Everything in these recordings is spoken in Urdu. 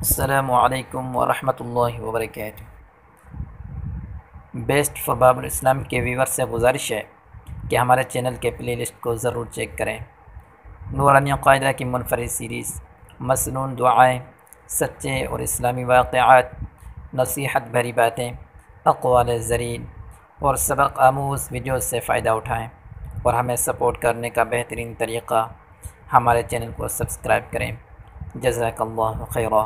السلام علیکم ورحمۃ اللہ وبرکاتہ۔ بیسٹ فار باب الاسلام کے ویور سے گزارش ہے کہ ہمارے چینل کے پلے لسٹ کو ضرور چیک کریں۔ نورانی قاعدہ کی منفرد سیریز، مسنون دعائیں، سچے اور اسلامی واقعات، نصیحت بھری باتیں، اقوال زرین اور سبق آموز ویڈیوز سے فائدہ اٹھائیں، اور ہمیں سپورٹ کرنے کا بہترین طریقہ ہمارے چینل کو سبسکرائب کریں۔ جزاک اللہ خیرہ۔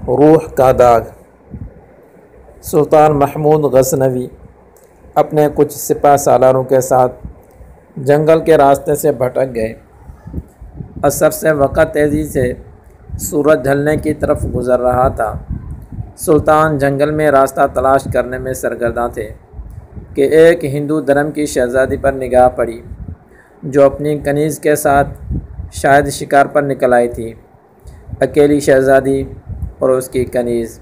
روح کا داغ۔ سلطان محمود غزنوی اپنے کچھ سپہ سالاروں کے ساتھ جنگل کے راستے سے بھٹک گئے۔ عصر سے وقت تیزی سے سورج ڈھلنے کی طرف گزر رہا تھا۔ سلطان جنگل میں راستہ تلاش کرنے میں سرگرداں تھے کہ ایک ہندو دھرم کی شہزادی پر نگاہ پڑی، جو اپنی کنیز کے ساتھ شاید شکار پر نکل آئی تھی۔ اکیلی شہزادی اور اس کی کنیز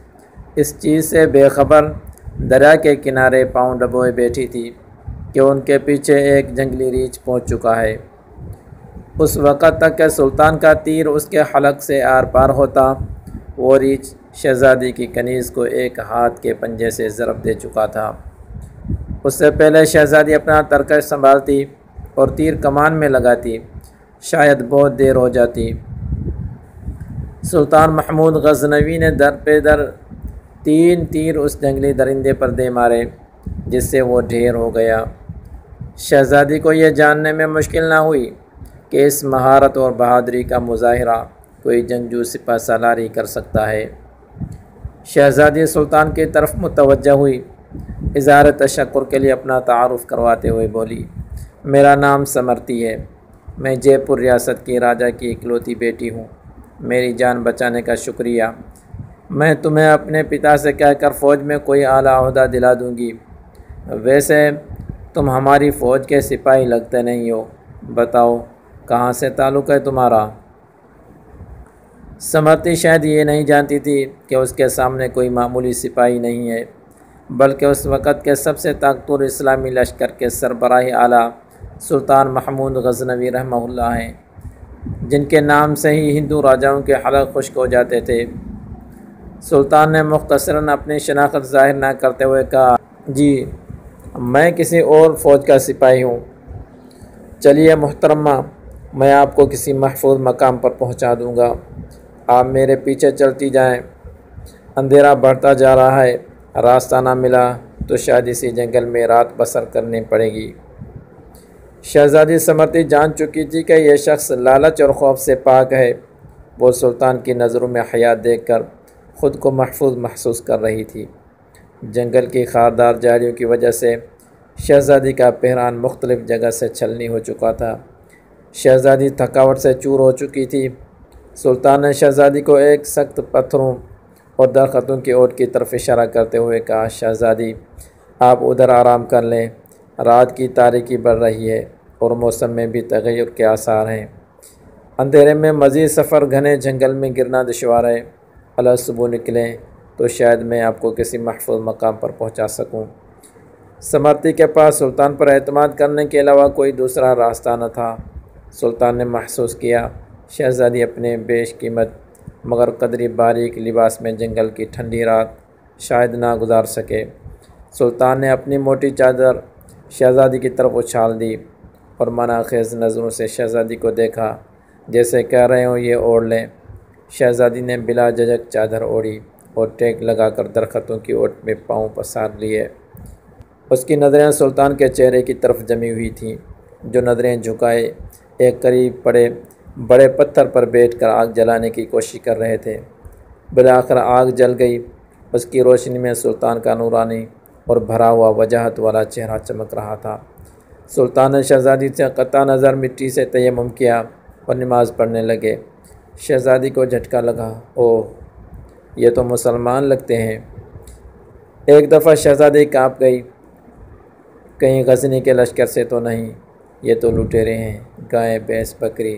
اس چیز سے بے خبر دریا کے کنارے پاؤں ڈبوئے بیٹھی تھی کہ ان کے پیچھے ایک جنگلی ریچھ پہنچ چکا ہے۔ اس وقت تک کہ سلطان کا تیر اس کے حلق سے آر پار ہوتا، وہ ریچھ شہزادی کی کنیز کو ایک ہاتھ کے پنجے سے ضرب دے چکا تھا۔ اس سے پہلے شہزادی اپنا ترکش سنبھالتی اور تیر کمان میں لگاتی، شاید بہت دیر ہو جاتی۔ سلطان محمود غزنوی نے در پہ در 3 تیر اس جنگلی درندے پر دے مارے، جس سے وہ ڈھیر ہو گیا۔ شہزادی کو یہ جاننے میں مشکل نہ ہوئی کہ اس مہارت اور بہادری کا مظاہرہ کوئی جنگجو سپہ سالار ہی کر سکتا ہے۔ شہزادی سلطان کی طرف متوجہ ہوئی، اظہار تشکر کے لیے اپنا تعارف کرواتے ہوئے بولی، میرا نام سمرتی ہے، میں جے پور ریاست کی راجہ کی اکلوتی بیٹی ہوں، میری جان بچانے کا شکریہ۔ میں تمہیں اپنے پتا سے کہہ کر فوج میں کوئی اعلیٰ عہدہ دلا دوں گی۔ ویسے تم ہماری فوج کے سپاہی لگتے نہیں ہو، بتاؤ کہاں سے تعلق ہے تمہارا؟ سمرتی شاید یہ نہیں جانتی تھی کہ اس کے سامنے کوئی معمولی سپاہی نہیں ہے، بلکہ اس وقت کے سب سے طاقتور اسلامی لشکر کے سربراہ اعلیٰ سلطان محمود غزنوی رحمہ اللہ ہیں، جن کے نام سے ہی ہندو راجاؤں کے حلق خشک ہو جاتے تھے۔ سلطان نے مختصراً اپنی شناخت ظاہر نہ کرتے ہوئے کہا، جی میں کسی اور فوج کا سپاہی ہوں۔ چلیے محترمہ، میں آپ کو کسی محفوظ مقام پر پہنچا دوں گا، آپ میرے پیچھے چلتی جائیں۔ اندھیرا بڑھتا جا رہا ہے، راستہ نہ ملا تو شاید اسی جنگل میں رات بسر کرنی پڑے گی۔ شہزادی سمرتی جان چکی تھی کہ یہ شخص لالچ اور خوف سے پاک ہے۔ وہ سلطان کی نظروں میں حیات دیکھ کر خود کو محفوظ محسوس کر رہی تھی۔ جنگل کی خاردار جھاڑیوں کی وجہ سے شہزادی کا پہران مختلف جگہ سے چھلنی ہو چکا تھا۔ شہزادی تھکاوٹ سے چور ہو چکی تھی۔ سلطان نے شہزادی کو ایک سخت پتھروں اور درختوں کی اوٹ کی طرف اشارہ کرتے ہوئے کہا، شہزادی آپ ادھر آرام کر لیں، رات کی تاریکی بڑھ رہی ہے اور موسم میں بھی تغیر کے آثار ہیں۔ اندھیرے میں مزید سفر گھنے جنگل میں گرنا دشوار ہے، اگر صبح نکلیں تو شاید میں آپ کو کسی محفوظ مقام پر پہنچا سکوں۔ سمرتی کے پاس سلطان پر اعتماد کرنے کے علاوہ کوئی دوسرا راستہ نہ تھا۔ سلطان نے محسوس کیا شہزادی اپنے بیش قیمت مگر قدری باریک لباس میں جنگل کی ٹھنڈی رات شاید نہ گزار سکے۔ سلطان نے اپنی موٹی چادر شہزادی کی طرف اچھال دی اور منع خیز نظروں سے شہزادی کو دیکھا، جیسے کہہ رہے ہوں یہ اوڑھ لیں۔ شہزادی نے بلا جھجک چادر اوڑھی اور ٹیک لگا کر درختوں کی اوٹ میں پاؤں پسار لیے۔ اس کی نظریں سلطان کے چہرے کی طرف جمی ہوئی تھیں، جو نظریں جھکائے ایک قریب پڑے بڑے پتھر پر بیٹھ کر آگ جلانے کی کوشش کر رہے تھے۔ بالآخر آگ جل گئی، اس کی روشنی میں سلطان کا نورانی اور بھرا ہوا وجاہت والا چہرہ چمک رہا تھا۔ سلطان نے شہزادی سے قطع نظر مٹی سے تیمم کیا اور نماز پڑھنے لگے۔ شہزادی کو جھٹکا لگا، اوہ یہ تو مسلمان لگتے ہیں۔ ایک دفعہ شہزادی کانپ گئی، کہیں غزنی کے لشکر سے تو نہیں، یہ تو لٹیرے ہیں، گائے بھینس بکری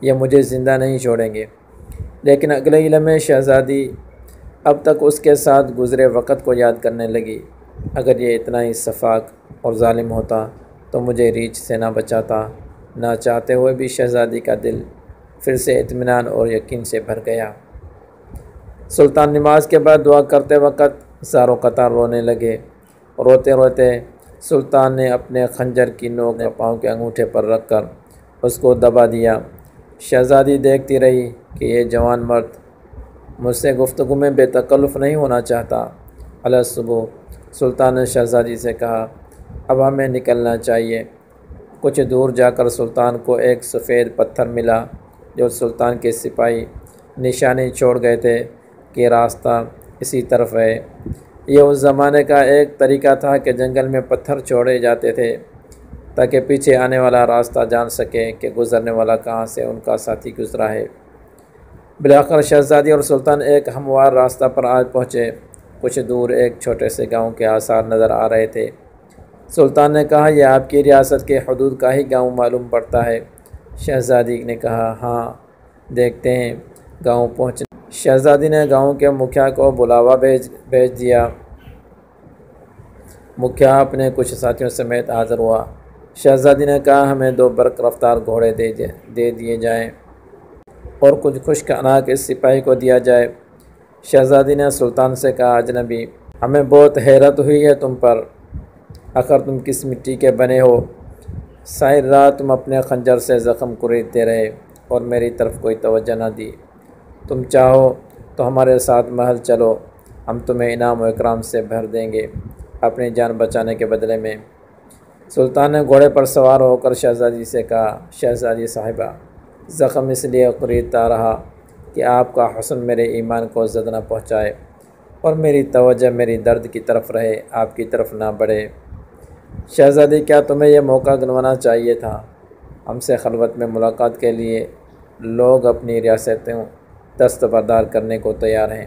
یہ مجھے زندہ نہیں چھوڑیں گے۔ لیکن اگلے ہی لمحے شہزادی اب تک اس کے ساتھ گزرے وقت کو یاد کرنے لگی، اگر یہ اتنا ہی سفاک اور ظالم ہوتا تو مجھے ریچھ سے نہ بچاتا۔ نہ چاہتے ہوئے بھی شہزادی کا دل پھر سے اطمینان اور یقین سے بھر گیا۔ سلطان نماز کے بعد دعا کرتے وقت زار و قطار رونے لگے۔ روتے روتے سلطان نے اپنے خنجر کی نوک پاؤں کے انگوٹھے پر رکھ کر اس کو دبا دیا۔ شہزادی دیکھتی رہی کہ یہ جوان مرد مجھ سے گفتگو میں بے تکلف نہیں ہونا چاہتا۔ علی صبح سلطان نے شہزادی سے کہا اب ہمیں نکلنا چاہیے۔ کچھ دور جا کر سلطان کو ایک سفید پتھر ملا جو سلطان کے سپاہی نشانی چھوڑ گئے تھے کہ راستہ اسی طرف ہے۔ یہ اس زمانے کا ایک طریقہ تھا کہ جنگل میں پتھر چھوڑے جاتے تھے تاکہ پیچھے آنے والا راستہ جان سکے کہ گزرنے والا کہاں سے ان کا ساتھی گزرا ہے۔ بالآخر شہزادی اور سلطان ایک ہموار راستہ پر آ پہنچے۔ کچھ دور ایک چھوٹے سے گاؤں کے آثار نظر آ رہے تھے۔ سلطان نے کہا یہ آپ کی ریاست کے حدود کا ہی گاؤں معلوم پڑتا ہے۔ شہزادی نے کہا ہاں دیکھتے ہیں۔ گاؤں پہنچنے شہزادی نے گاؤں کے مکھیا کو بلاوا بھیج دیا۔ مکھیا اپنے کچھ ساتھیوں سمیت حاضر ہوا۔ شہزادی نے کہا ہمیں 2 برق رفتار گھوڑے دے دیے جائیں اور کچھ خشک اناج اس سپاہی کو دیا جائے۔ شہزادی نے سلطان سے کہا اجنبی ہمیں بہت حیرت ہوئی ہے تم پر، آخر تم کس مٹی کے بنے ہو؟ ساری رات تم اپنے خنجر سے زخم کریدتے رہے اور میری طرف کوئی توجہ نہ دی۔ تم چاہو تو ہمارے ساتھ محل چلو، ہم تمہیں انعام و اکرام سے بھر دیں گے اپنی جان بچانے کے بدلے میں۔ سلطان نے گھوڑے پر سوار ہو کر شہزادی سے کہا شہزادی صاحبہ زخم اس لیے کریدتا رہا کہ آپ کا حسن میرے ایمان کو زد نہ پہنچائے اور میری توجہ میری درد کی طرف رہے، آپ کی طرف نہ بڑھے۔ شہزادی کیا تمہیں یہ موقع گنوانا چاہیے تھا؟ ہم سے خلوت میں ملاقات کے لیے لوگ اپنی ریاستوں دستبردار کرنے کو تیار ہیں۔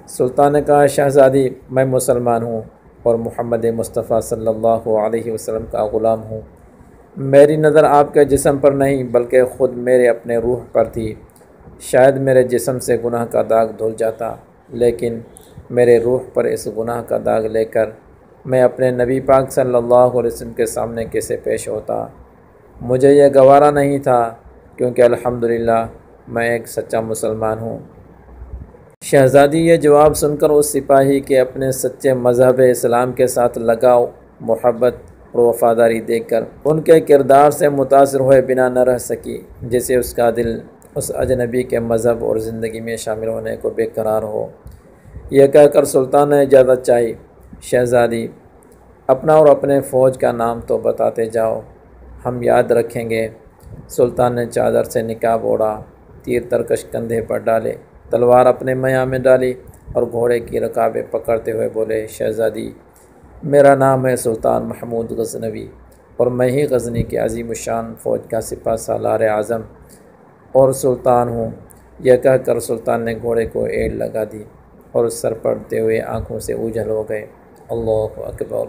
سلطان نے کہا شہزادی میں مسلمان ہوں اور محمد مصطفیٰ صلی اللہ علیہ وسلم کا غلام ہوں۔ میری نظر آپ کے جسم پر نہیں بلکہ خود میرے اپنے روح پر تھی۔ شاید میرے جسم سے گناہ کا داغ دھل جاتا لیکن میرے روح پر اس گناہ کا داغ لے کر میں اپنے نبی پاک صلی اللہ علیہ وسلم کے سامنے کیسے پیش ہوتا؟ مجھے یہ گوارا نہیں تھا کیونکہ الحمدللہ میں ایک سچا مسلمان ہوں۔ شہزادی یہ جواب سن کر اس سپاہی کے اپنے سچے مذہب اسلام کے ساتھ لگاؤ، محبت اور وفاداری دیکھ کر ان کے کردار سے متاثر ہوئے بنا نہ رہ سکی، جسے اس کا دل اس اجنبی کے مذہب اور زندگی میں شامل ہونے کو بے قرار ہو۔ یہ کہہ کر سلطان نے اجازت چاہی۔ شہزادی اپنا اور اپنے فوج کا نام تو بتاتے جاؤ، ہم یاد رکھیں گے۔ سلطان نے چادر سے نقاب اوڑھا، تیر ترکش کندھے پر ڈالے، تلوار اپنے میاں میں ڈالی اور گھوڑے کی رکابیں پکڑتے ہوئے بولے شہزادی میرا نام ہے سلطان محمود غزنوی اور میں ہی غزنی کے عظیم الشان فوج کا سپہ سالار اعظم اور سلطان ہوں۔ یہ کہہ کر سلطان نے گھوڑے کو ایڑ لگا دی اور سر پڑتے ہوئے آنکھوں سے اوجھل ہو گئے۔ اللہ اکبر۔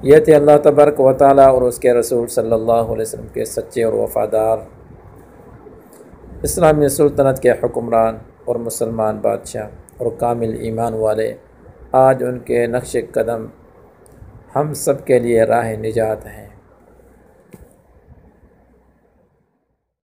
یہ تھے اللہ تبارک و تعالیٰ اور اس کے رسول صلی اللہ علیہ وسلم کے سچے اور وفادار اسلامی سلطنت کے حکمران اور مسلمان بادشاہ اور کامل ایمان والے۔ آج ان کے نقش قدم ہم سب کے لیے راہ نجات ہیں۔